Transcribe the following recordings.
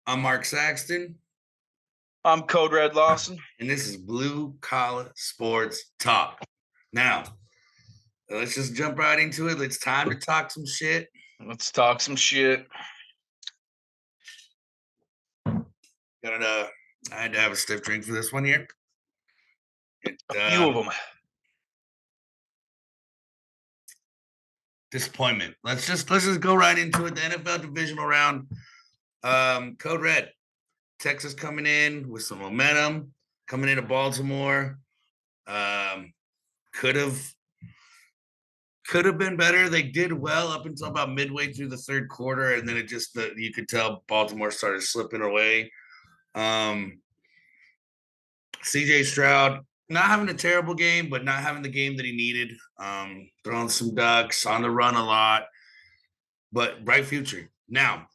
I'm Mark Saxton, I'm Code Red Lawson. and this is Blue Collar Sports Talk. Now, let's just jump right into it. It's time to talk some shit. Let's talk some shit. I had to have a stiff drink for this one here. It, A few of them. disappointment. Let's just go right into it. The NFL divisional round. Code Red. Texas coming in with some momentum, coming into Baltimore. Could have been better. They did well up until about midway through the third quarter, and then you could tell Baltimore started slipping away. CJ Stroud not having a terrible game, but not having the game that he needed. Throwing some ducks on the run a lot, but bright future. Now,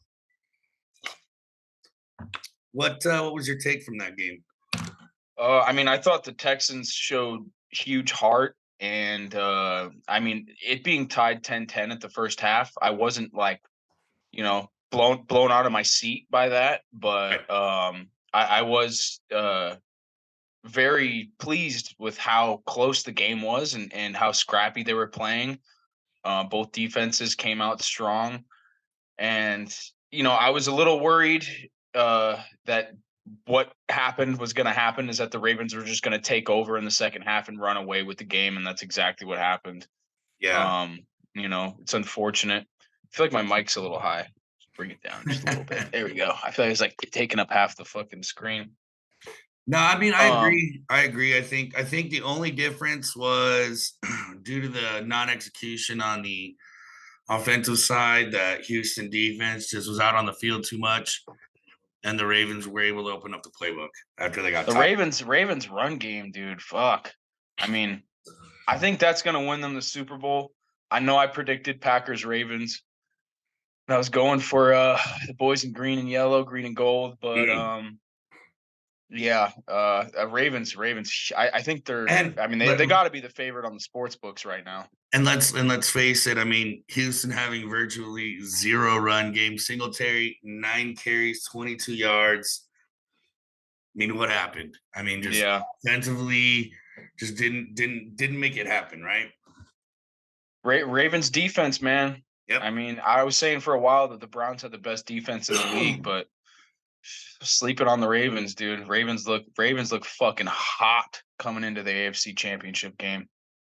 what was your take from that game? I thought the Texans showed huge heart, and it being tied 10-10 at the first half, I wasn't blown out of my seat by that, but I was very pleased with how close the game was and how scrappy they were playing. Both defenses came out strong. And, I was a little worried that what happened was going to happen is that the Ravens were just going to take over in the second half and run away with the game. And that's exactly what happened. Yeah. It's unfortunate. I feel like my mic's a little high. Just bring it down just a little bit. There we go. I feel like it's like taking up half the fucking screen. No, I mean I agree. I think the only difference was due to the non-execution on the offensive side that Houston defense just was out on the field too much, and the Ravens were able to open up the playbook after they got The tired. Ravens run game, dude. Fuck. I think that's going to win them the Super Bowl. I know I predicted Packers Ravens. I was going for the boys in green and yellow, green and gold, but Ravens. I think they got to be the favorite on the sports books right now. And let's face it. I mean, Houston having virtually zero run game. Singletary 9 carries, 22 yards. I mean, what happened? I mean, just offensively, just didn't make it happen, right? Ravens defense, man. Yep. I was saying for a while that the Browns had the best defense in the league, but sleeping on the Ravens, dude. Ravens look fucking hot coming into the AFC Championship game.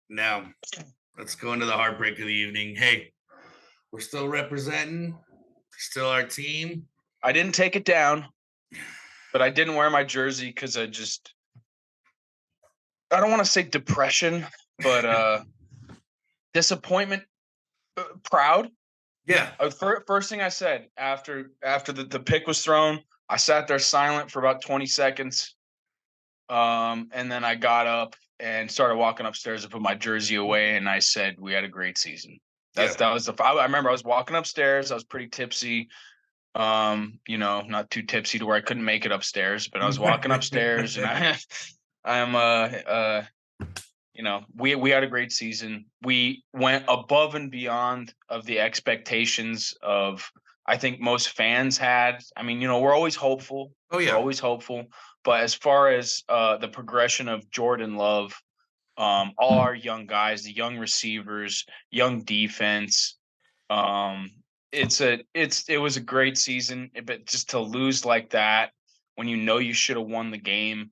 Now, let's go into the heartbreak of the evening. Hey, we're still representing, still our team. I didn't take it down, but I didn't wear my jersey because I don't want to say depression, but disappointment, proud. Yeah. First thing I said after the pick was thrown, I sat there silent for about 20 seconds. And then I got up and started walking upstairs and put my jersey away. And I said, we had a great season. That was I remember I was walking upstairs. I was pretty tipsy. Not too tipsy to where I couldn't make it upstairs, but I was walking upstairs and we had a great season. We went above and beyond of the expectations of I think most fans had. We're always hopeful. Oh yeah, we're always hopeful. But as far as the progression of Jordan Love, all our young guys, the young receivers, young defense, it was a great season. But just to lose like that when you should have won the game.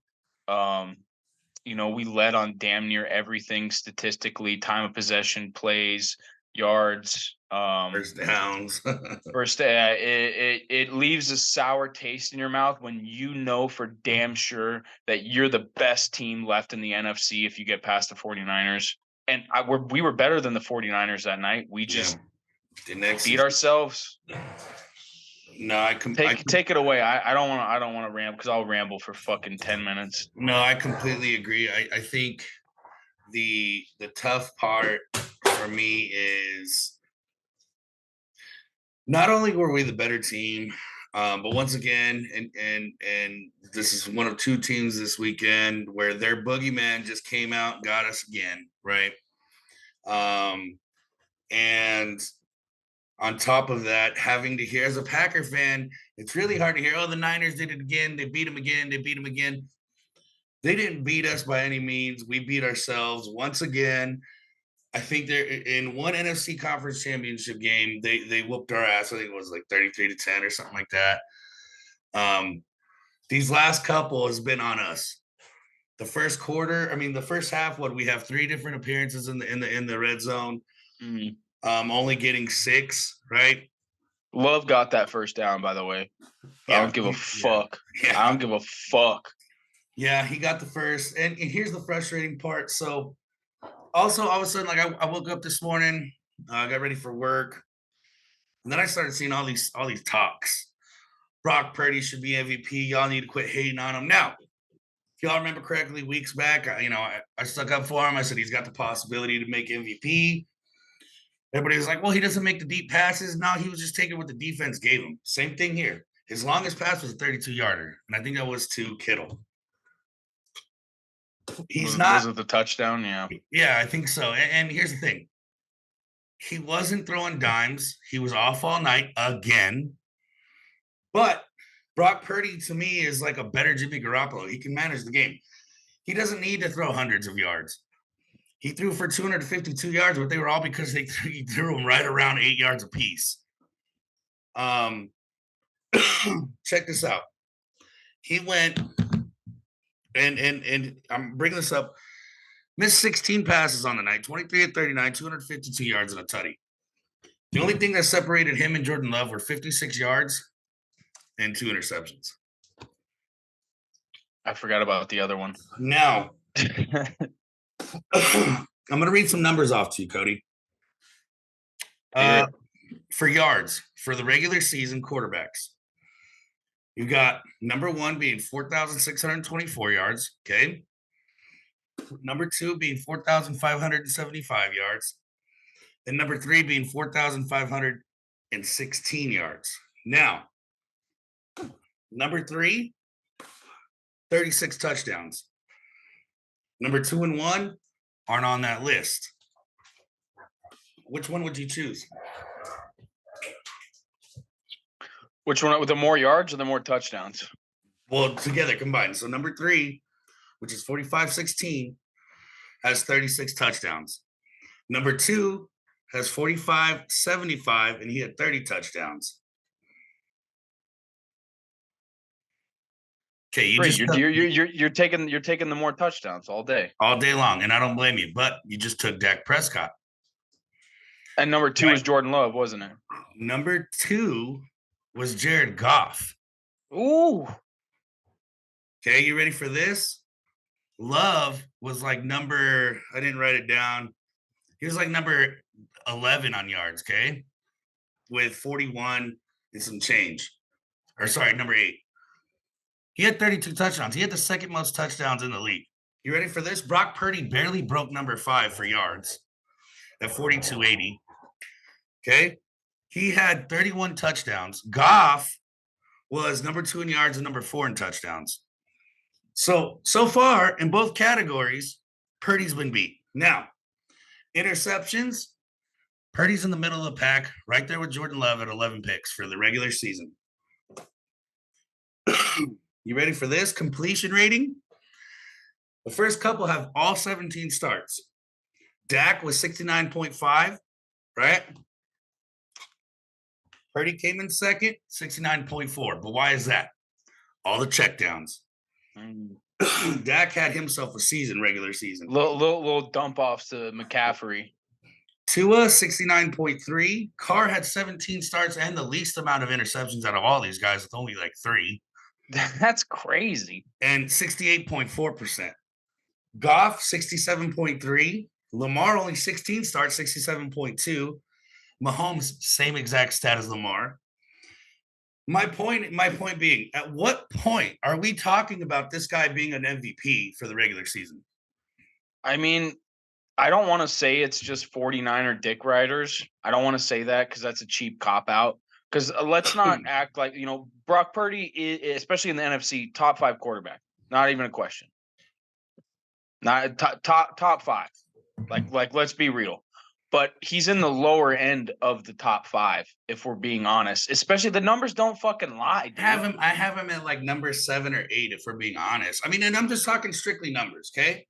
We led on damn near everything statistically, time of possession, plays, yards, first downs. It leaves a sour taste in your mouth when you know for damn sure that you're the best team left in the NFC if you get past the 49ers. And we were better than the 49ers that night. We just beat ourselves. No, take it away. I don't want to ramble because I'll ramble for fucking 10 minutes. No, I completely agree. I think the tough part for me is not only were we the better team, but once again, and this is one of two teams this weekend where their boogeyman just came out and got us again, right? And On top of that, having to hear as a Packer fan, it's really hard to hear, oh, the Niners did it again. They beat them again. They beat them again. They didn't beat us by any means. We beat ourselves once again. I think they're in one NFC conference championship game. They whooped our ass. I think it was like 33-10 or something like that. These last couple has been on us. The first quarter, I mean, the first half, what we have 3 different appearances in the red zone. Mm. Only getting 6, right? Love got that first down, by the way. Yeah, I don't give a fuck. Yeah. I don't give a fuck. Yeah, he got the first. And here's the frustrating part. So also all of a sudden, like I woke up this morning, got ready for work, and then I started seeing all these talks. Brock Purdy should be MVP. Y'all need to quit hating on him. Now, if y'all remember correctly, weeks back, I stuck up for him. I said he's got the possibility to make MVP. Everybody was like, well, he doesn't make the deep passes. No, he was just taking what the defense gave him. Same thing here. His longest pass was a 32-yarder, and I think that was to Kittle. Was it the touchdown? Yeah. Yeah, I think so. And here's the thing. He wasn't throwing dimes. He was off all night again. But Brock Purdy, to me, is like a better Jimmy Garoppolo. He can manage the game. He doesn't need to throw hundreds of yards. He threw for 252 yards, but they were all because he threw them right around 8 yards apiece. Check this out. He went, and I'm bringing this up, missed 16 passes on the night, 23 of 39, 252 yards and a tutty. The only thing that separated him and Jordan Love were 56 yards and 2 interceptions. I forgot about the other one. Now, I'm going to read some numbers off to you, Cody. For yards, for the regular season quarterbacks, you got number 1 being 4,624 yards, okay? Number 2 being 4,575 yards. And number 3 being 4,516 yards. Now, number 3, 36 touchdowns. Number 2 and 1 aren't on that list. Which one would you choose? Which one with the more yards or the more touchdowns? Well, together combined. So number 3, which is 45-16, has 36 touchdowns. Number 2 has 45-75, and he had 30 touchdowns. Okay, you're taking the more touchdowns all day long, and I don't blame you. But you just took Dak Prescott, and number 2 was Jordan Love, wasn't it? Number 2 was Jared Goff. Ooh. Okay, you ready for this? Love was like I didn't write it down. He was like number 11 on yards, okay? With 41 and some change. Or sorry, number 8. He had 32 touchdowns. He had the second most touchdowns in the league. You ready for this? Brock Purdy barely broke number 5 for yards at 42.80. Okay? He had 31 touchdowns. Goff was number 2 in yards and number 4 in touchdowns. So far in both categories, Purdy's been beat. Now, interceptions, Purdy's in the middle of the pack, right there with Jordan Love at 11 picks for the regular season. You ready for this? Completion rating. The first couple have all 17 starts. Dak was 69.5, right? Purdy came in second, 69.4. But why is that? All the checkdowns. Dak had himself a regular season. Little dump offs to McCaffrey. Tua, 69.3. Carr had 17 starts and the least amount of interceptions out of all these guys with only like 3. That's crazy. And 68.4%. Goff, 67.3. Lamar, only 16 starts, 67.2. Mahomes, same exact stat as Lamar. My point being, at what point are we talking about this guy being an MVP for the regular season? I mean, I don't want to say it's just 49er dick riders. I don't want to say that because that's a cheap cop-out. Because let's not act like, Brock Purdy, is, especially in the NFC, top 5 quarterback. Not even a question. Not top 5. Like let's be real. but he's in the lower end of the top 5, if we're being honest. Especially the numbers don't fucking lie, dude. I have him at like number 7 or 8, if we're being honest. I mean, and I'm just talking strictly numbers, okay?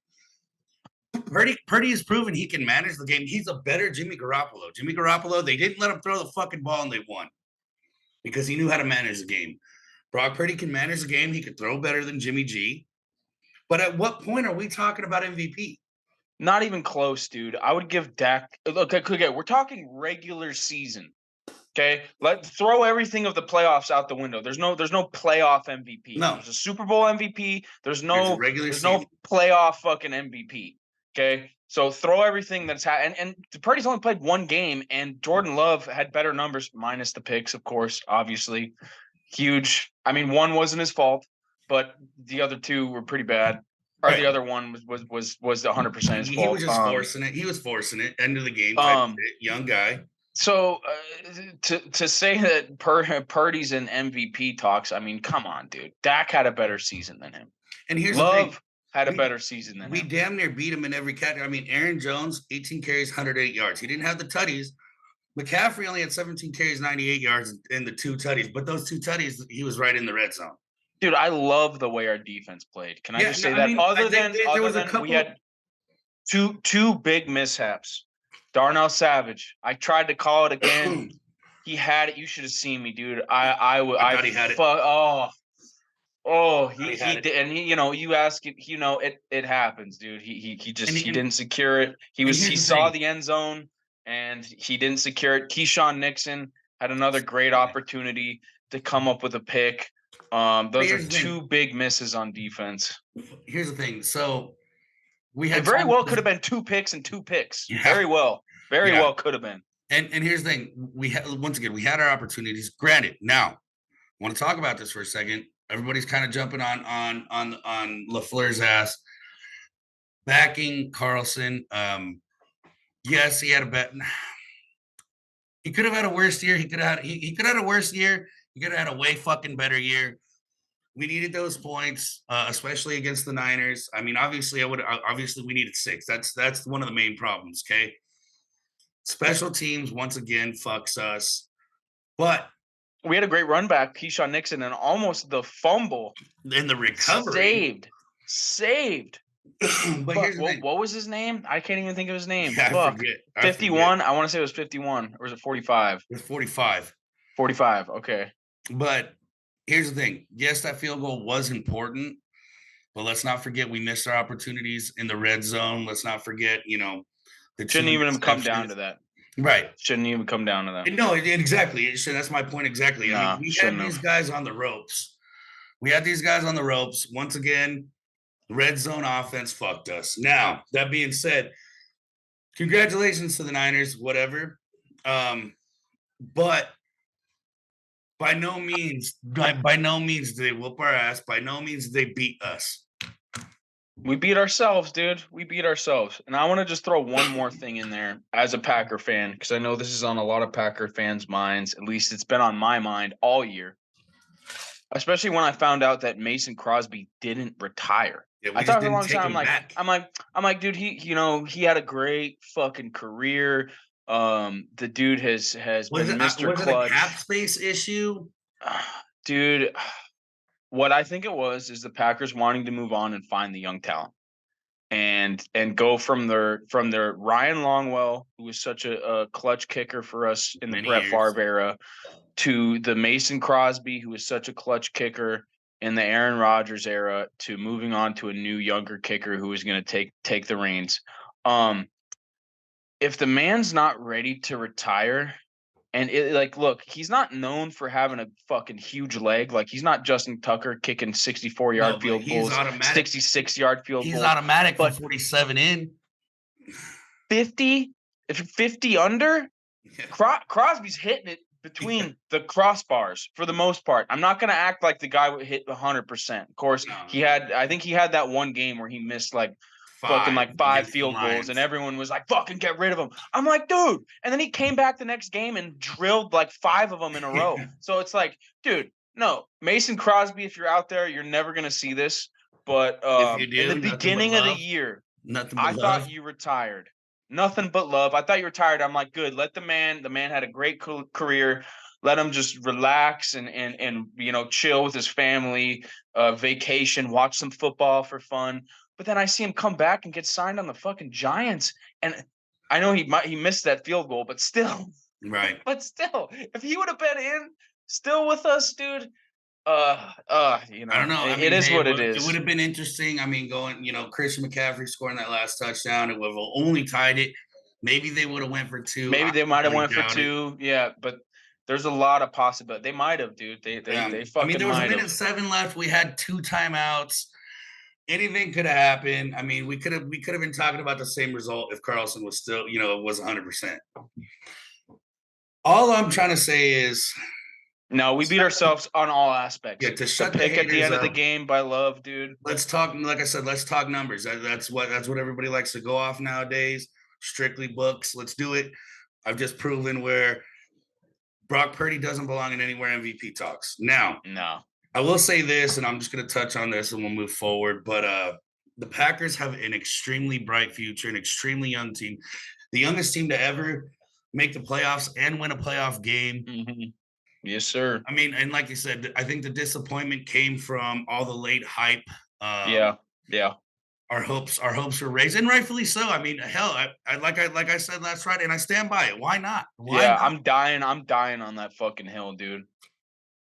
Purdy has proven he can manage the game. He's a better Jimmy Garoppolo. Jimmy Garoppolo, they didn't let him throw the fucking ball and they won because he knew how to manage the game. Brock Purdy can manage the game. He could throw better than Jimmy G. But at what point are we talking about MVP? Not even close, dude. I would give Dak. Look, okay, we're talking regular season. Okay, let's throw everything of the playoffs out the window. There's no playoff MVP. No. There's a Super Bowl MVP. There's no season. playoff fucking MVP. Okay, so throw everything that's and Purdy's only played one game, and Jordan Love had better numbers minus the picks, of course, obviously. Huge. I mean, one wasn't his fault, but the other two were pretty bad. Or right. The other one was 100% his fault. He was just forcing it. He was forcing it. End of the game. Young guy. So to say that Purdy's in MVP talks, I mean, come on, dude. Dak had a better season than him. And here's Love the thing. Had a better season than him. We damn near beat him in every category. I mean, Aaron Jones, 18 carries, 108 yards. He didn't have the tutties. McCaffrey only had 17 carries, 98 yards, and the 2 tutties. But those 2 tutties, he was right in the red zone. Dude, I love the way our defense played. Can I just say that? I mean, we had two big mishaps. Darnell Savage. I tried to call it again. He had it. You should have seen me, dude. I thought he had it. He did. And he, you ask it, it happens, dude. He didn't secure it. He saw the end zone and he didn't secure it. Keyshawn Nixon had another great opportunity to come up with a pick. Those are 2 big misses on defense. Here's the thing. So we had very well could have been 2 picks and 2 picks. Yeah. Very well could have been. And here's the thing. We had our opportunities. Granted, now I want to talk about this for a second. Everybody's kind of jumping on LaFleur's ass, backing Carlson. Yes, he had a bet. He could have had a worse year. He could have had a worse year. He could have had a way fucking better year. We needed those points, especially against the Niners. I mean, obviously we needed 6. That's one of the main problems. Okay. Special teams once again fucks us, but we had a great run back, Keyshawn Nixon, and almost the fumble in the recovery saved. But here's the thing. What was his name? I can't even think of his name. Yeah, I forget. 51. I want to say it was 51, or was it 45? It was 45. 45. Okay. But here's the thing. Yes, that field goal was important, but let's not forget we missed our opportunities in the red zone. Let's not forget, shouldn't even come down to that. Right. Shouldn't even come down to that. No, exactly. That's my point exactly. Nah, we had these guys on the ropes. Once again, red zone offense fucked us. Now, that being said, congratulations to the Niners, whatever. But by no means do they whoop our ass. By no means do they beat us. We beat ourselves, dude. We beat ourselves. And I want to just throw one more thing in there as a Packer fan, because I know this is on a lot of Packer fans' minds. At least it's been on my mind all year. Especially when I found out that Mason Crosby didn't retire. Yeah, I thought for a long time, I'm like, dude, he had a great fucking career. The dude has been Mr. Clutch. Was it a cap space issue? Dude, what I think it was is the Packers wanting to move on and find the young talent, and go from their Ryan Longwell, who was such a clutch kicker for us in the Brett Favre era, to the Mason Crosby, who was such a clutch kicker in the Aaron Rodgers era, to moving on to a new younger kicker who is going to take the reins. If the man's not ready to retire, and look, he's not known for having a fucking huge leg. Like, he's not Justin Tucker kicking 64-yard field goals, 66-yard field goals. He's automatic for 47 in. 50? If 50 under, Crosby's hitting it between the crossbars for the most part. I'm not going to act like the guy would hit 100%. Of course, I think he had that one game where he missed five field goals, and everyone was like, fucking get rid of him. I'm like, dude. And then he came back the next game and drilled 5 of them in a row. So it's like, dude, no. Mason Crosby, if you're out there, you're never going to see this. But in the beginning of the year, I thought you retired. Nothing but love. I thought you were tired. I'm like, good. Let the man. The man had a great career. Let him just relax and chill with his family, vacation, watch some football for fun. But then I see him come back and get signed on the fucking Giants, and I know he missed that field goal, but still, Right. if he would have been still with us, dude. I don't know. I It mean, is hey, what it it would is. have been interesting. I mean, going, Christian McCaffrey scoring that last touchdown, it would have only tied it. Maybe they would have went for two. Maybe I they might have really went for doubt it. two. Yeah, but there's a lot of possibility. They might have, dude. They I mean, fucking there was a might have. minute seven left. We had two timeouts. Anything could have happened. I mean, we could have been talking about the same result if Carlson was still, was 100%. All I'm trying to say is, No, we beat ourselves on all aspects. yeah, to The shut the pick at the haters end of the up. game by Love, dude. Let's talk. Like I said, let's talk numbers. That's what everybody likes to go off nowadays. Strictly books. Let's do it. I've just proven where Brock Purdy doesn't belong in anywhere MVP talks. Now, No. I will say this, and I'm just going to touch on this, and we'll move forward. But the Packers have an extremely bright future, an extremely young team, the youngest team to ever make the playoffs and win a playoff game. Mm-hmm. Yes, sir. I mean, and like you said, I think the disappointment came from all the late hype. Yeah. Yeah. Our hopes were raised, and rightfully so. I mean, hell, like I said last Friday, and I stand by it. Why not? Why Yeah. not? I'm dying. I'm dying on that fucking hill, dude.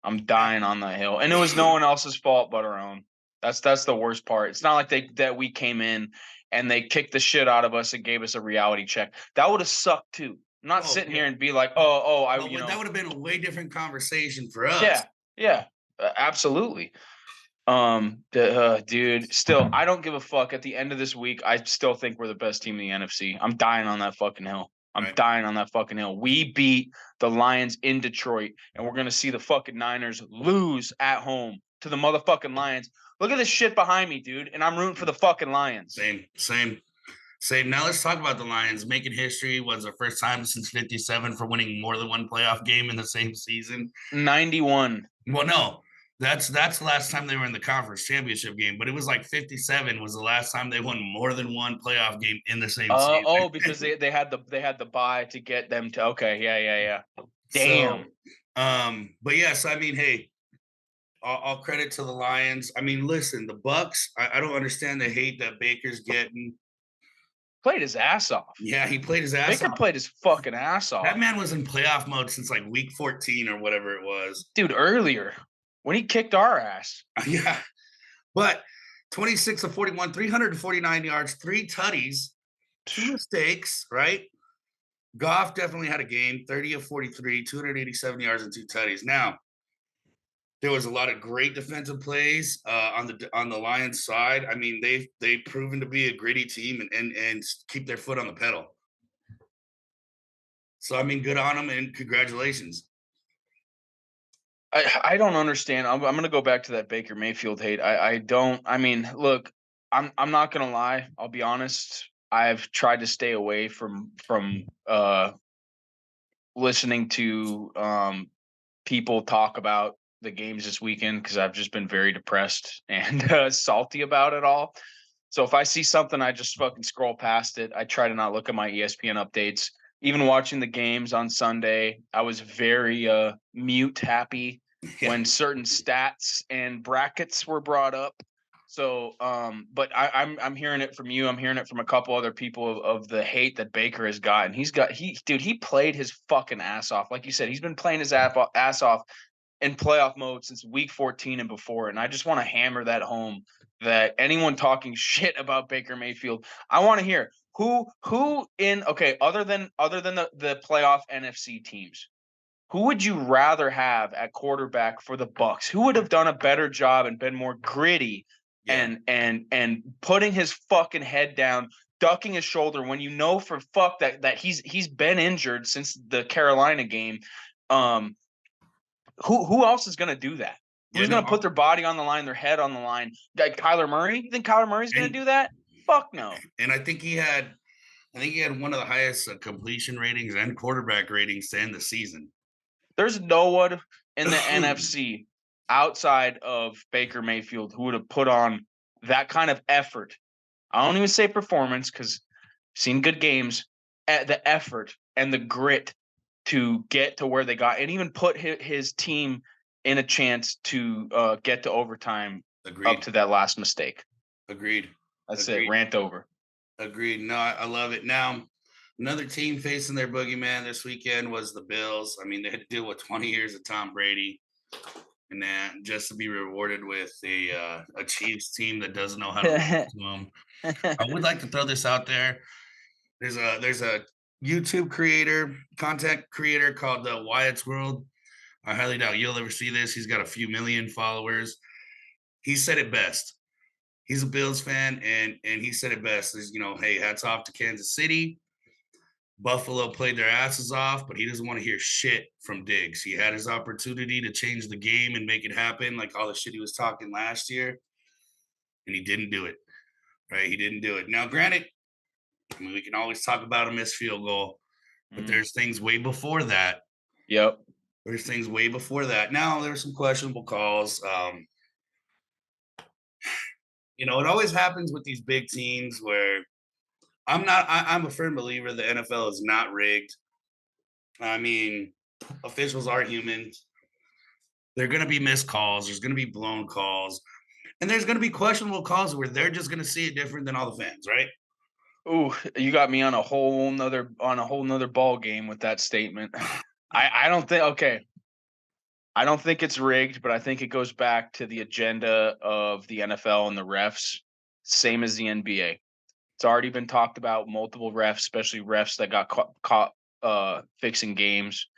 I'm dying on that hill. And it was no one else's fault but our own. That's the worst part. It's not like that we came in and they kicked the shit out of us and gave us a reality check. That would have sucked too. I'm not Oh sitting yeah. here and be like, oh, Well, that would have been a way different conversation for us. yeah, yeah, absolutely. Dude, still, I don't give a fuck. At the end of this week, I still think we're the best team in the NFC. I'm dying on that fucking hill. I'm Right. dying on that fucking hill. We beat the Lions in Detroit, and we're gonna see the fucking Niners lose at home to the motherfucking Lions. Look at this shit behind me, dude, and I'm rooting for the fucking Lions. Same. Now let's talk about the Lions making history. Was the first time since '57 for winning more than one playoff game in the same season. 91. Well, no, that's the last time they were in the conference championship game. But it was like '57 was the last time they won more than one playoff game in the same season. Because they had the buy to get them to okay, yeah. So, Damn. but yes, I mean, hey, all credit to the Lions. I mean, listen, the Bucks. I don't understand the hate that Baker's getting. Played his ass off. Yeah, he played his ass Baker off. played his fucking ass That off. man was in playoff mode since like week 14 or whatever it was. Dude, earlier when he kicked our ass. Yeah. But 26 of 41, 349 yards, three tutties, two mistakes, right? Goff definitely had a game, 30 of 43, 287 yards and two tutties. Now, there was a lot of great defensive plays on the Lions side. I mean, they've proven to be a gritty team and keep their foot on the pedal. So I mean, good on them and congratulations. I don't understand. I'm gonna go back to that Baker Mayfield hate. I don't. I mean, look, I'm not gonna lie. I'll be honest. I've tried to stay away from listening to people talk about the games this weekend because I've just been very depressed and salty about it all. So if I see something, I just fucking scroll past it. I try to not look at my ESPN updates. Even watching the games on Sunday, I was very mute happy Yeah. when certain stats and brackets were brought up. So, but I'm hearing it from you. I'm hearing it from a couple other people of the hate that Baker has gotten. He played his fucking ass off. Like you said, he's been playing his ass off in playoff mode since week 14 and before. And I just want to hammer that home that anyone talking shit about Baker Mayfield, I want to hear who in other than the playoff NFC teams, who would you rather have at quarterback for the Bucks? Who would have done a better job and been more gritty Yeah. and putting his fucking head down, ducking his shoulder when you know for fuck that he's been injured since the Carolina game. Who else is gonna do that? Yeah, Who's no, gonna put their body on the line, their head on the line? Like Kyler Murray? You think Kyler Murray's gonna and do that? Fuck no. and I think he had one of the highest completion ratings and quarterback ratings to end the season. There's no one in the NFC outside of Baker Mayfield who would have put on that kind of effort. I don't even say performance because I've seen good games, the effort and the grit to get to where they got, and even put his team in a chance to get to overtime up Agreed. to that last mistake. Agreed. That's it. Agreed. Rant over. Agreed. No, I love it. Now, another team facing their boogeyman this weekend was the Bills. I mean, they had to deal with 20 years of Tom Brady, and then just to be rewarded with a Chiefs team that doesn't know how to lose to them. I would like to throw this out there. There's a YouTube creator, content creator called Wyatt's World. I highly doubt you'll ever see this. He's got a few million followers. He said it best. He's a Bills fan, and he said it best. Is hey, hats off to Kansas City. Buffalo played their asses off, but he doesn't want to hear shit from Diggs. He had his opportunity to change the game and make it happen, like all the shit he was talking last year, and he didn't do it. Right? He didn't do it. Now, granted, I mean, we can always talk about a missed field goal, but there's things way before that. Yep. There's things way before that. Now, there's some questionable calls. It always happens with these big teams where I'm a firm believer the NFL is not rigged. I mean, officials are humans. They're going to be missed calls. There's going to be blown calls. And there's going to be questionable calls where they're just going to see it different than all the fans, right? Ooh, you got me on a whole nother ball game with that statement. I don't think okay. I don't think it's rigged, but I think it goes back to the agenda of the NFL and the refs, same as the NBA. It's already been talked about, multiple refs, especially refs that got caught fixing games.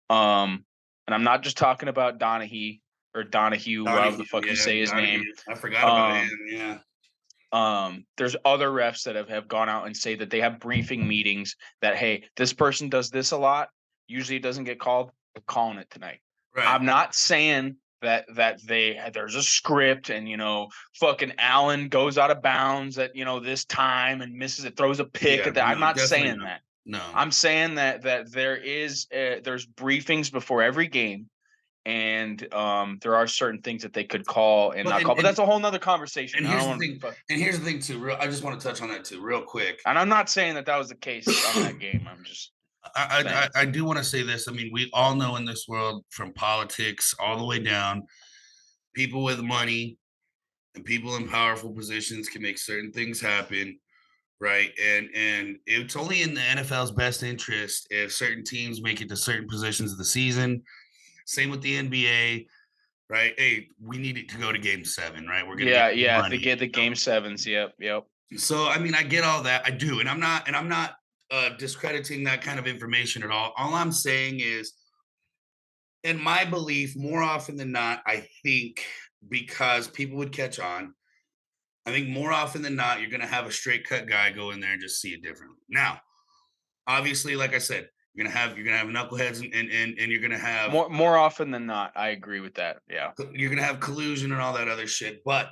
And I'm not just talking about Donahue, however the Donahue, fuck you yeah, say his name. Donahue. I forgot about him. Um, Yeah, there's other refs that have gone out and say that they have briefing meetings that, hey, this person does this a lot. Usually it doesn't get called. We're calling it tonight. right. I'm not saying that there's a script and fucking Allen goes out of bounds at this time and misses it, throws a pick Yeah, at that. I'm no, not definitely saying not. that. No. I'm saying that there's briefings before every game, and there are certain things that they could call and Well, not call. But that's a whole nother conversation. and I here's don't the want thing. to. And here's the thing too. I just want to touch on that too, real quick. And I'm not saying that was the case on that game. I'm just saying. I do want to say this. I mean, we all know in this world, from politics all the way down, people with money and people in powerful positions can make certain things happen, right? And it's only in the NFL's best interest if certain teams make it to certain positions of the season. Same with the NBA, right? Hey, we need it to go to Game 7, right? We're gonna get Yeah. They money. get the game sevens. Yep. So I mean, I get all that. I do, and I'm not discrediting that kind of information at all. All I'm saying is, in my belief, more often than not, I think because people would catch on, I think more often than not, you're going to have a straight cut guy go in there and just see it differently. Now, obviously, like I said, you're gonna have knuckleheads and you're gonna have More often than not, I agree with that. Yeah. you're gonna have collusion and all that other shit. But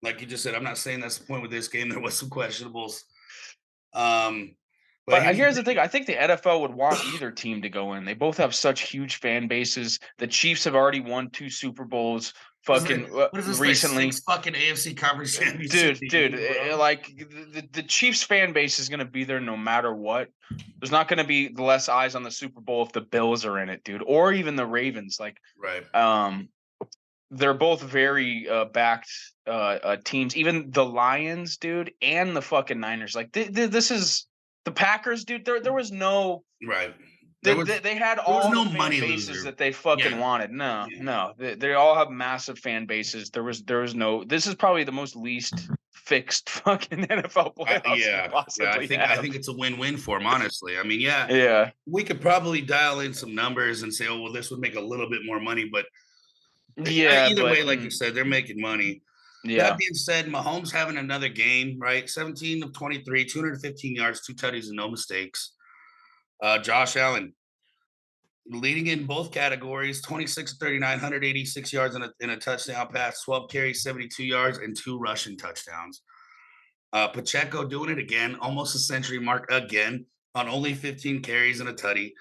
like you just said, I'm not saying that's the point with this game. There was some questionables. Um, but But here's the here's the thing. thing. I think the NFL would want either team to go in. They both have such huge fan bases. The Chiefs have already won 2 Super Bowls What is this, their recently. six fucking AFC conference championship Dude, teams, bro? like the Chiefs fan base is going to be there no matter what. There's not going to be less eyes on the Super Bowl if the Bills are in it, dude, or even the Ravens. Like, Right. they're both very backed teams. Even the Lions, dude, and the fucking Niners. Like, this is the Packers, dude. There was no. Right. They had There was all the no fan money bases loser. that they fucking Yeah. wanted. No, Yeah. no, they all have massive fan bases. There was no. This is probably the most least fixed fucking NFL playoffs you could Yeah. I possibly think I have. think it's a win-win for them, honestly. I mean, yeah, Yeah, we could probably dial in some numbers and say, oh, well, this would make a little bit more money, but yeah, either but way, like you said, they're making money. That yeah, being said, Mahomes having another game, right? 17 of 23, 215 yards, 2 tutties, and no mistakes. Josh Allen leading in both categories, 26 of 39, 186 yards in a touchdown pass, 12 carries, 72 yards, and 2 rushing touchdowns. Pacheco doing it again, almost a century mark again on only 15 carries and a tutty.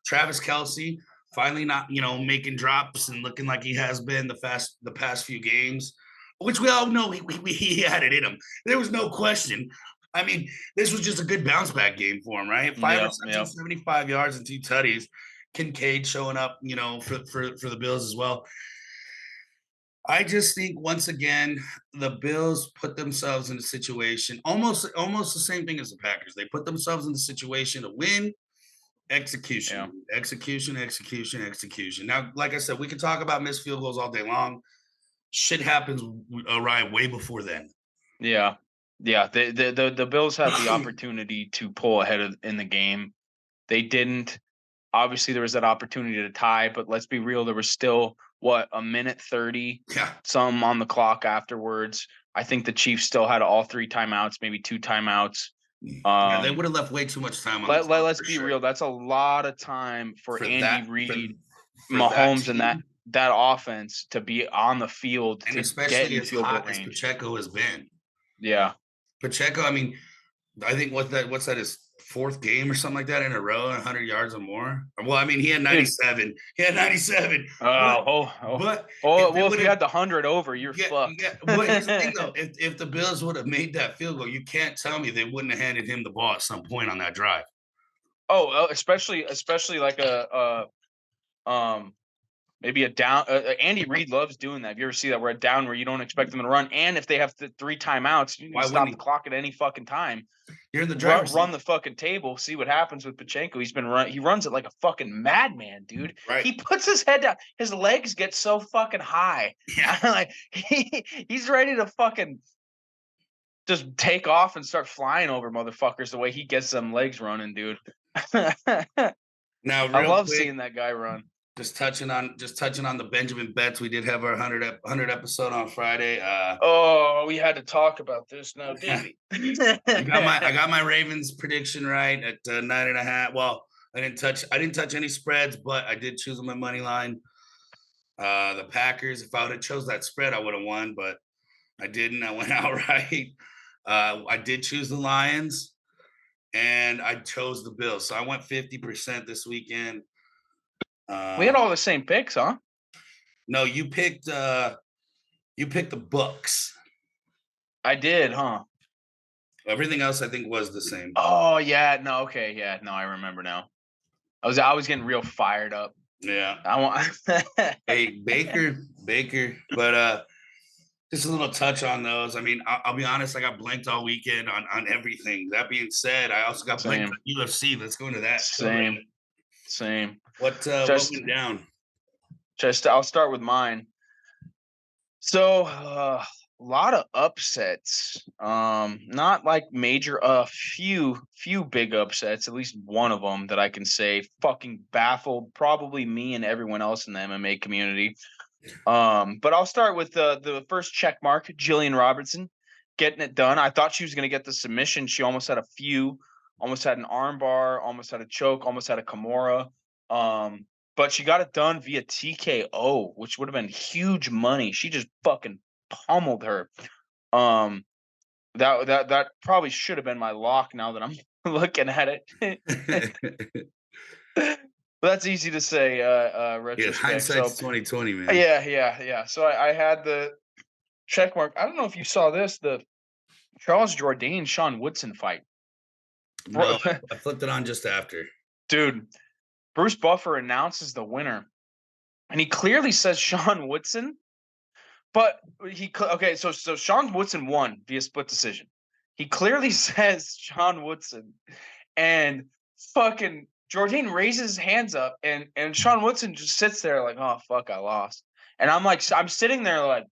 Travis Kelsey finally not making drops and looking like he has been the past few games, which we all know he had it in him. There was no question. I mean, this was just a good bounce back game for him, right? Five Yeah, receptions, yeah, 75 yards, and 2 tutties. Kincaid showing up, for the Bills as well. I just think once again the Bills put themselves in a situation almost the same thing as the Packers. They put themselves in the situation to win. yeah, Execution, execution, execution, execution. Now, like I said, we can talk about missed field goals all day long. Shit happens, Ryan, way before then. yeah, yeah. The Bills had the opportunity to pull ahead in the game. They didn't. Obviously, there was that opportunity to tie, but let's be real. There was still what, a minute 30, Yeah, some on the clock afterwards. I think the Chiefs still had all three timeouts, maybe two timeouts. yeah, they Um, would have left way too much time on the let clock let's for be sure. real. That's a lot of time for For Andy that, Reid, for that Mahomes, and that team, that offense to be on the field and to get especially in as field goal hot as range. Pacheco has been. Yeah, Pacheco, I mean, I think what's that his fourth game or something like that in a row, 100 yards or more. Well, I mean, he had dude. 97. He had 97. Oh, But oh, oh, but oh. if they Well, if would you have, had the 100 over, you're yeah, fucked. yeah. But here's the thing though, if the Bills would have made that field goal, you can't tell me they wouldn't have handed him the ball at some point on that drive. Oh, especially like maybe a down. Andy Reid loves doing that. If you ever see that, where a down where you don't expect them to run, and if they have three timeouts, you can Why wouldn't stop the he? clock at any fucking time. You're in the driver's Run seat, the fucking table. See what happens with Pachenko. He runs it like a fucking madman, dude. right? He puts his head down. His legs get so fucking high. Yeah. I'm like he's ready to fucking just take off and start flying over motherfuckers the way he gets them legs running, dude. I Now, real love quick, seeing that guy run. just touching on the Benjamin Betts. We did have our 100 episode on Friday. Oh, we had to talk about this now, did we? I got my Ravens prediction right at 9.5. Well, I didn't touch any spreads, but I did choose them at money line. The Packers. If I would have chose that spread, I would have won, but I didn't. I went outright. I did choose the Lions, and I chose the Bills. So I went 50% this weekend. We had Uh, all the same picks, huh? no, you picked the books. I did, huh? Everything else I think was the same. Oh yeah, no, okay, yeah, no, I remember now. I was getting real fired up. Yeah. I want Hey, Baker, but just a little touch on those. I mean, I'll be honest, I got blanked all weekend on everything. That being said, I also got blanked on same, UFC. Let's go into that. Go right same, ahead. same. What Just went down? I'll start with mine. So, a lot of upsets. Not like major. Few big upsets. At least one of them that I can say fucking baffled probably me and everyone else in the MMA community. But I'll start with the first check mark, Jillian Robertson, getting it done. I thought she was gonna get the submission. She almost had a few, almost had an armbar, almost had a choke, almost had a Kimura. Um, but she got it done via TKO, which would have been huge money. She just fucking pummeled her. Um, that probably should have been my lock now that I'm looking at it. But that's easy to say, Yeah, retrospect. So hindsight's 2020, man. yeah. So I had the check mark. I don't know if you saw this, the Charles Jourdain Sean Woodson fight. No, Bro, I flipped it on just after. dude, Bruce Buffer announces the winner, and he clearly says Sean Woodson, but okay. So Sean Woodson won via split decision. He clearly says Sean Woodson, and fucking Jourdain raises his hands up, and Sean Woodson just sits there like, oh fuck, I lost. And I'm sitting there like,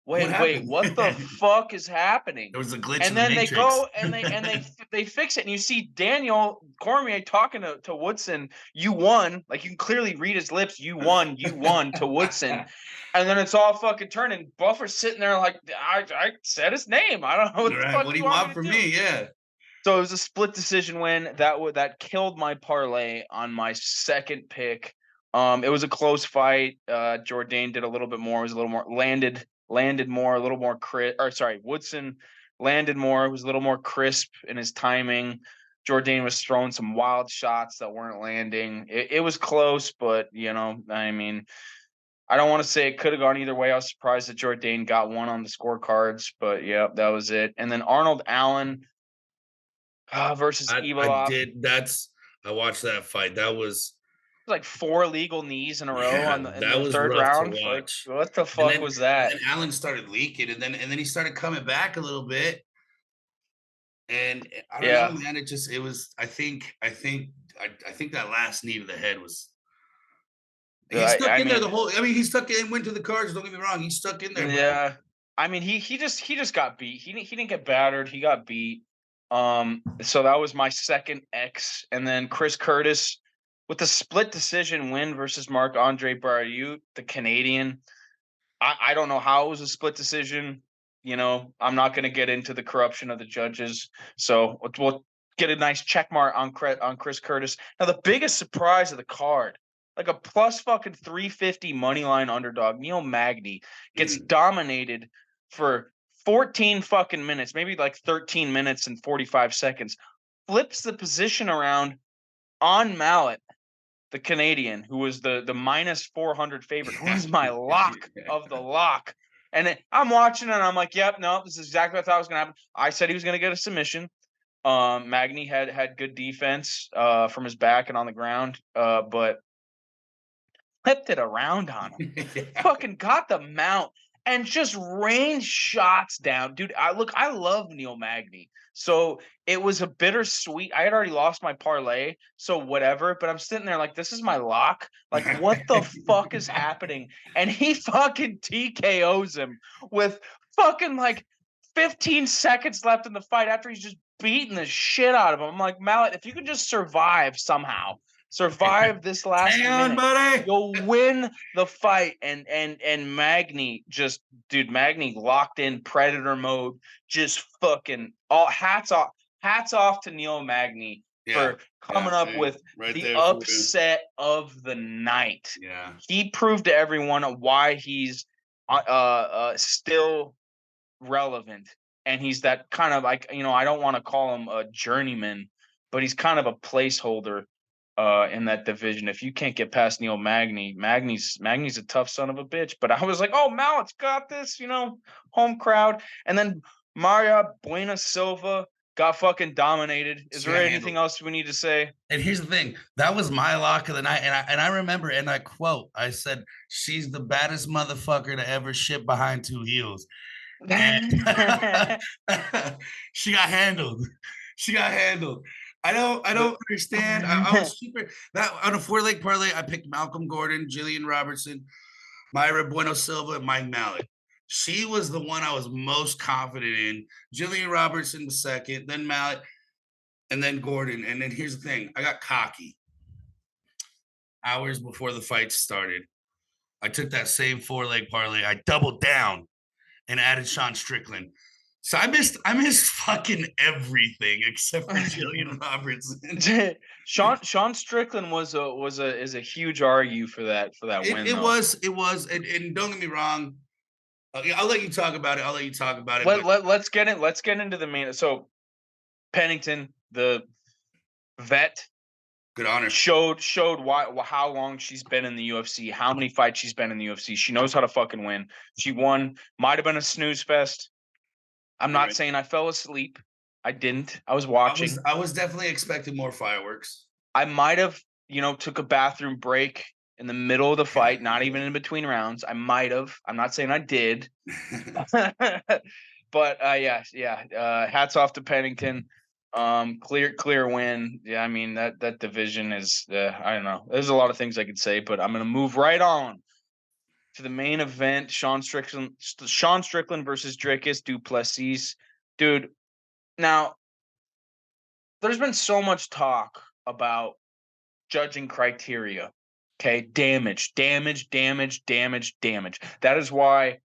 What wait, happened? what the fuck is happening? There was a glitch in And the then they matrix. go and they fix it, and you see Daniel Cormier talking to Woodson. You won, like you can clearly read his lips. You won to Woodson, and then it's all fucking turning. Buffer's sitting there like, I said his name. I don't know what the Right. fuck What do you you want me want to from do. me? Yeah. So it was a split decision win. That killed my parlay on my second pick. It was a close fight. Jourdain did a little bit more. It was a little more landed more, a little more Woodson landed more. It was a little more crisp in his timing. Jourdain was throwing some wild shots that weren't landing. It was close, but I mean, I don't want to say it could have gone either way. I was surprised that Jourdain got one on the scorecards, but yeah, that was it. And then Arnold Allen. versus I Evolov. did. I watched that fight. That was Like 4 legal knees in a row yeah, on the in that the was 3rd rough to round. Like, watch. what the fuck was And that? then Allen started leaking, and then he started coming back a little bit. And I don't know, Yeah. man. It was. I think that last knee to the head was. He stuck I in there mean, the whole. I mean, he stuck in, went to the cards. Don't get me wrong. He stuck in there, bro. yeah. I mean, he just got beat. He didn't get battered. He got beat. So that was my second X, and then Chris Curtis with the split decision win versus Marc-Andre Barrieux, the Canadian. I don't know how it was a split decision. I'm not going to get into the corruption of the judges. So we'll get a nice check mark on Chris Curtis. Now, the biggest surprise of the card, like a plus fucking 350 money line underdog, Neil Magny gets dominated for 14 fucking minutes, maybe like 13 minutes and 45 seconds, flips the position around on Mallet, the Canadian, who was the minus 400 favorite, who was my lock of the lock. And I'm watching and I'm like, yep, no, this is exactly what I thought was going to happen. I said he was going to get a submission. Magny had good defense from his back and on the ground, but flipped it around on him. Yeah. Fucking got the mount and just rained shots down. Dude, I love Neil Magny. So it was a bittersweet. I had already lost my parlay, so whatever. But I'm sitting there like, this is my lock. Like, what the fuck is happening? And he fucking TKOs him with fucking like 15 seconds left in the fight after he's just beating the shit out of him. I'm like, Mallet, if you can just survive somehow, survive this last Hang on, minute, buddy. you'll win the fight. And Magny just, dude, Magny locked in predator mode, just fucking all hats off to Neil Magny for coming up with right the there for you. upset of the night. Yeah. He proved to everyone why he's still relevant, and he's that kind of, like, I don't want to call him a journeyman, but he's kind of a placeholder in that division. If you can't get past Neil Magny, Magny's a tough son of a bitch. But I was like, oh, Mallet's got this, home crowd. And then Maria Buena Silva got fucking dominated. Is She there got anything handled. else we need to say? And here's the thing, that was my lock of the night. And I remember, and I quote, I said, she's the baddest motherfucker to ever shit behind two heels. And she got handled. She got handled. I don't understand. I was super that on a 4-leg parlay. I picked Malcolm Gordon, Jillian Robertson, Myra Bueno Silva, and Mike Mallet. She was the one I was most confident in. Jillian Robertson was second, then Mallet, and then Gordon. And then here's the thing: I got cocky hours before the fight started. I took that same 4-leg parlay. I doubled down and added Sean Strickland. So I missed fucking everything except for Jillian Robertson. Sean Strickland is a huge argue for that win, though. It was, and don't get me wrong. I'll let you talk about it. I'll let you talk about it. Let's get into the main. So Pennington, the vet, Good honor. showed how long she's been in the UFC, how many fights she's been in the UFC. She knows how to fucking win. She won. Might have been a snooze fest. I'm not saying I fell asleep. I didn't. I was watching. I was definitely expecting more fireworks. I might have, took a bathroom break in the middle of the fight, not even in between rounds. I might have. I'm not saying I did. But yeah. Hats off to Pennington. Clear win. Yeah, I mean that division is. I don't know. There's a lot of things I could say, but I'm gonna move right on to the main event. Sean Strickland versus Dricus du Plessis. Dude, now there's been so much talk about judging criteria. Okay, damage. That is why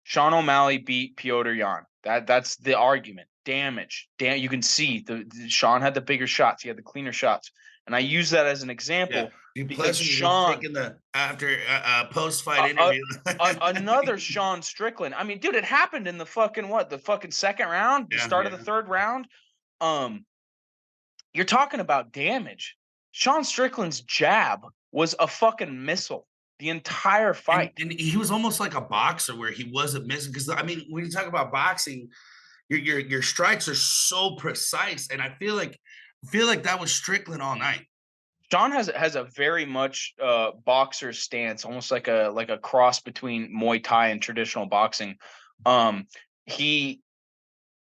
Sean O'Malley beat Piotr Jan. That's the argument. Damage. You can see Sean had the bigger shots. He had the cleaner shots. And I use that as an example because Sean taking the after post-fight interview. Another Sean Strickland. I mean, dude, it happened in the fucking second round, the start of the third round. You're talking about damage. Sean Strickland's jab was a fucking missile the entire fight. And he was almost like a boxer where he wasn't missing. Because, I mean, when you talk about boxing, your strikes are so precise, and I feel like that was Strickland all night. Sean has a very much boxer stance, almost like a cross between Muay Thai and traditional boxing. Um, he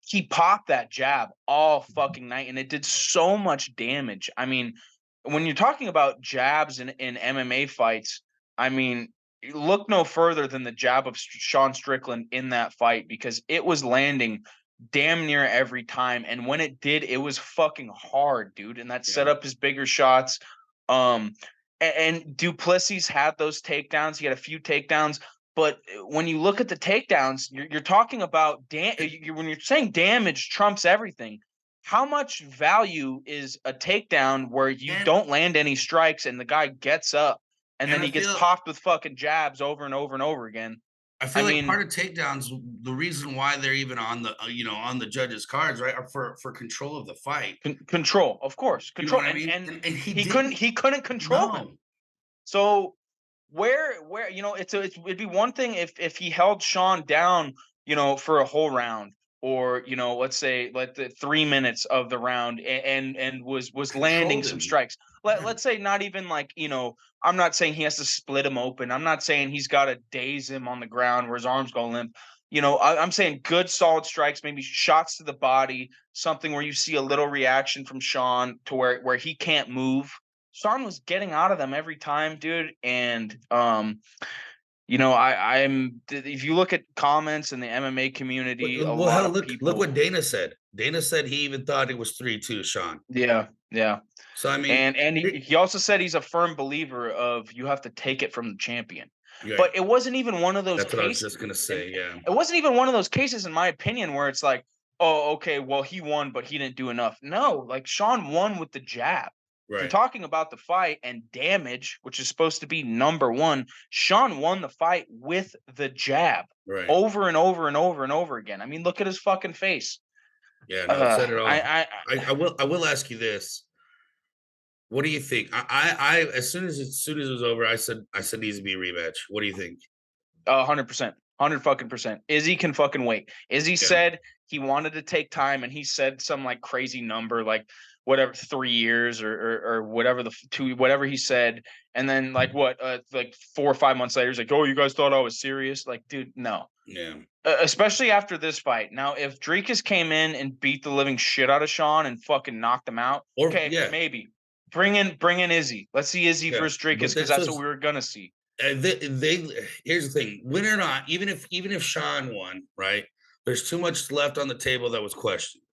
he popped that jab all fucking night, and it did so much damage. I mean, when you're talking about jabs in MMA fights, I mean, look no further than the jab of Sean Strickland in that fight because it was landing damn near every time. And when it did, it was fucking hard, dude. And that Yeah, set up his bigger shots. Um, and Duplessis had those takedowns. He had a few takedowns. But when you look at the takedowns, you're talking about when you're saying damage trumps everything. How much value is a takedown where you and don't land any strikes and the guy gets up and and then I he gets feel popped with fucking jabs over and over and over again? I I feel like mean, part of takedowns, the reason why they're even on the on the judges' cards, right, are for control of the fight. control, of course, You know control, what I and mean? And he he couldn't didn't. he couldn't control them. No, So where it'd be one thing if he held Sean down, for a whole round, or let's say like the 3 minutes of the round, and was landing controlled some him. strikes. Yeah, Let's say not even like I'm not saying he has to split him open. I'm not saying he's got to daze him on the ground where his arms go limp. I'm saying good solid strikes, maybe shots to the body, something where you see a little reaction from Sean to where he can't move. Sean was getting out of them every time, dude. And I'm if you look at comments in the MMA community, a well, lot hell, of look people, what Dana said. Dana said he even thought it was 3-2, Sean. yeah, yeah. So I mean, And he also said he's a firm believer of you have to take it from the champion. right. But it wasn't even one of those That's what I was cases. just gonna And say. Yeah, it wasn't even one of those cases, in my opinion, where it's like, oh, okay, well, he won, but he didn't do enough. No, like Sean won with the jab. If you're right, talking about the fight and damage, which is supposed to be number one, Sean won the fight with the jab right. over and over and over and over again. I mean, look at his fucking face. Yeah, no, said it all. I I will ask you this. What do you think? As soon as it was over, I said needs to be a rematch. What do you think? 100%, 100 fucking %. Izzy can fucking wait. Izzy Yeah, said he wanted to take time, and he said some like crazy number, like whatever 3 years or whatever the two whatever he said, and then like what like 4 or 5 months later, he's like, "Oh, you guys thought I was serious?" Like, dude, no. yeah. Especially after this fight. Now, if Drakus came in and beat the living shit out of Sean and fucking knocked him out, Or okay, yeah, maybe bring in Izzy. Let's see Izzy yeah. versus Drakus But because that's that's what just we were gonna see. they. Here's the thing: win or not, even if Sean won, right? There's too much left on the table that was questioned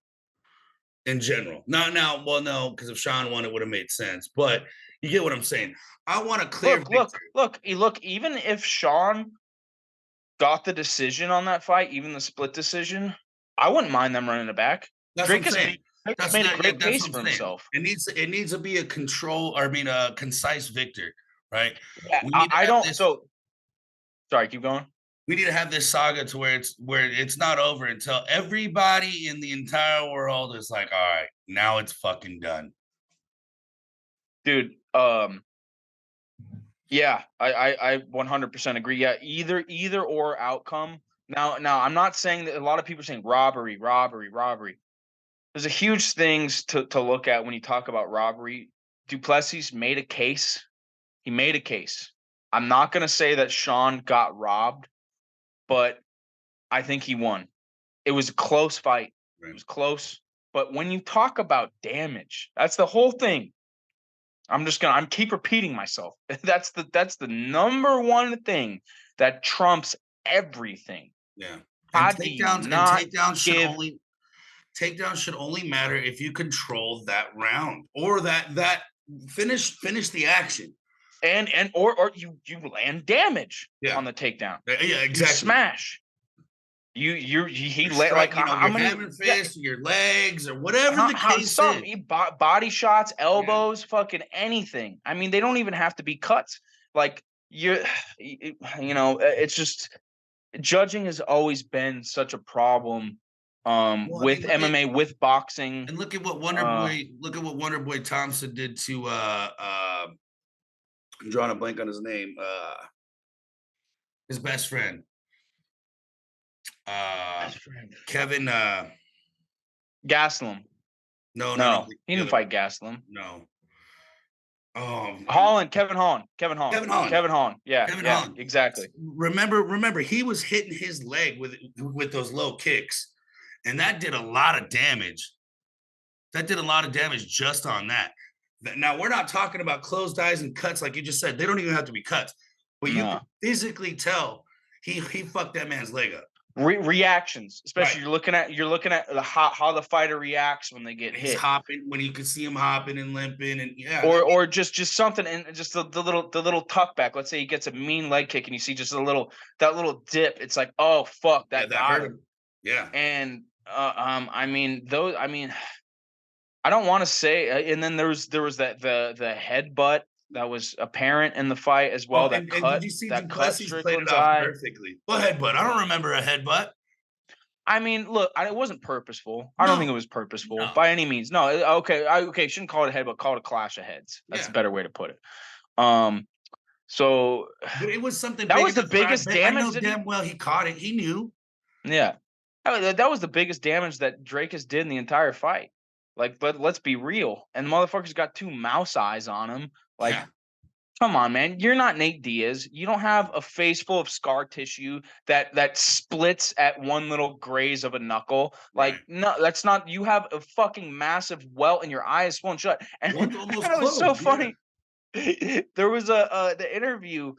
in general. Not now, well, no, because if Sean won, it would have made sense. But you get what I'm saying. I want a clear victory. Look. Even if Sean got the decision on that fight, even the split decision, I wouldn't mind them running it back. That's what I'm Drakus saying. made Drakus That's made a not. Yeah, great that's case what I'm for saying. himself. It needs to be a control. Or I mean, a concise victor, right? Yeah, We need to I have don't. this. So sorry, keep going. We need to have this saga to where it's not over until everybody in the entire world is like, all right, now it's fucking done. Dude, yeah, I 100% agree. Yeah, either or outcome. Now I'm not saying that a lot of people are saying robbery, robbery, robbery. There's a huge things to look at when you talk about robbery. Duplessis made a case. He made a case. I'm not gonna say that Sean got robbed, but I think he won. It was a close fight. It Right. was close. But when you talk about damage, that's the whole thing. I'm keep repeating myself. That's the number one thing that trumps everything. Yeah. And How do you takedowns and not give takedowns should only matter if you control that round or that finish the action. and or you land damage Yeah. on the takedown. Yeah, You exactly. smash. He Your like strike, how your many, hammer yeah, fist, your legs, or whatever the how case some is. body shots, Yeah. elbows, fucking anything. I mean, they don't even have to be cuts. Like you it's just judging has always been such a problem Well, I mean, with MMA, with boxing. look at Uh Wonder Boy Thompson did to I'm drawing a blank on his name. His best friend. Uh, Best friend. Kevin. Gaslam. No, no, no. No, he The didn't other fight one. Gaslam. No. Oh, Holland, Kevin Holland, Kevin Holland. Kevin Holland. Yeah, Kevin yeah, Holland. exactly. Remember, he was hitting his leg with those low kicks, and that did a lot of damage. That did a lot of damage just on that. Now we're not talking about closed eyes and cuts like you just said. They don't even have to be cuts, but you can No. physically tell he fucked that man's leg up. Reactions, Right. especially you're looking at how the fighter reacts when they get And he's hit, hopping when you can see him hopping and limping, and yeah, or just something, and just the little tuck back. Let's say he gets a mean leg kick, and you see just that little dip. It's like, oh fuck, yeah, that that got hurt him. him. Yeah, And I mean those. I mean, I don't want to say. And then there was the headbutt that was apparent in the fight as oh, well. That and did cut you see that cut Duplessis played it Strickland's off eye. perfectly? Well, headbutt. I don't remember a headbutt. I mean, look, it wasn't purposeful. I don't think it No, was purposeful no. by any means. No, okay, shouldn't call it a headbutt, call it a clash of heads. That's a Yeah, better way to put it. Um, so but it was something that big was the enough where biggest I damage know that he. damn well he caught it. He knew. Yeah, that was the biggest damage that Drakus did in the entire fight. Like, but let's be real, and the motherfucker's got two mouse eyes on him. Like, Yeah, come on, man. You're not Nate Diaz. You don't have a face full of scar tissue that splits at one little graze of a knuckle. Like, right. no, that's not. You have a fucking massive welt in your eye is swollen shut. And One's almost it was so closed. Yeah, funny. There was the interview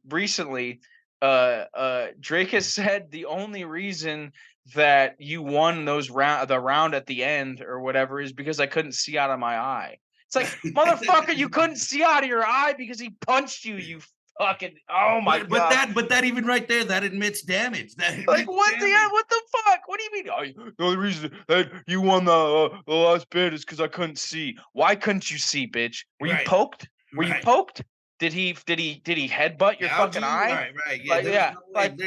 recently. Drake has said the only reason that you won the round at the end or whatever is because I couldn't see out of my eye. It's like, motherfucker, you couldn't see out of your eye because he punched you, you fucking, oh my God. but that even right there, that admits damage. That Like, admits what damage. what the fuck? What do you mean? Oh, the only reason that you won the last bid is because I couldn't see. Why couldn't you see, bitch? Were you Right, poked? Were you right. poked? Did he headbutt your Gouge fucking you? eye? Right, right. Yeah, Like, there was yeah, no way. like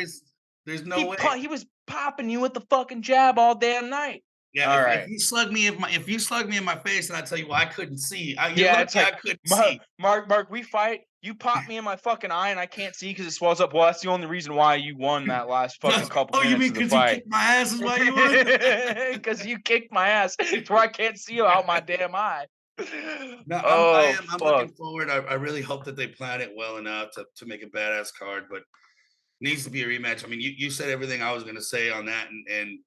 There's no way. he was popping you with the fucking jab all damn night. Yeah, All if right. you slug me if you slug me in my face and I tell you, well, I couldn't see. You're Yeah, it's lucky I like, couldn't see. Mark, we fight. You pop me in my fucking eye and I can't see because it swells up. Well, that's the only reason why you won that last fucking couple Oh, you minutes mean of the because you fight. kicked my ass is why you won? Because you kicked my ass. It's where I can't see you out my damn eye. No, Oh I'm fuck. looking forward. I really hope that they plan it well enough to make a badass card, but needs to be a rematch. I mean, you said everything I was gonna say on that, and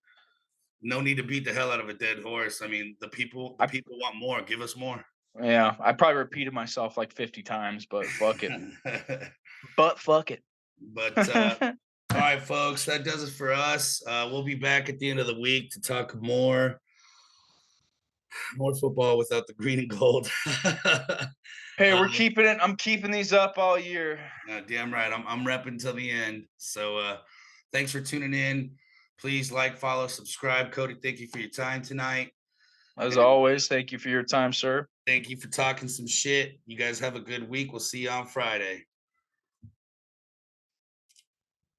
no need to beat the hell out of a dead horse. I mean, the I, people want more. Give us more. yeah, I probably repeated myself like 50 times, but fuck it. But fuck it. But all right, folks, that does it for us. We'll be back at the end of the week to talk more football without the green and gold. Hey, uh, we're keeping it. I'm keeping these up all year. damn right. I'm repping till the end. So thanks for tuning in. Please like, follow, subscribe. Cody, thank you for your time tonight. As And always, thank you for your time, sir. thank you for talking some shit. You guys have a good week. We'll see you on Friday.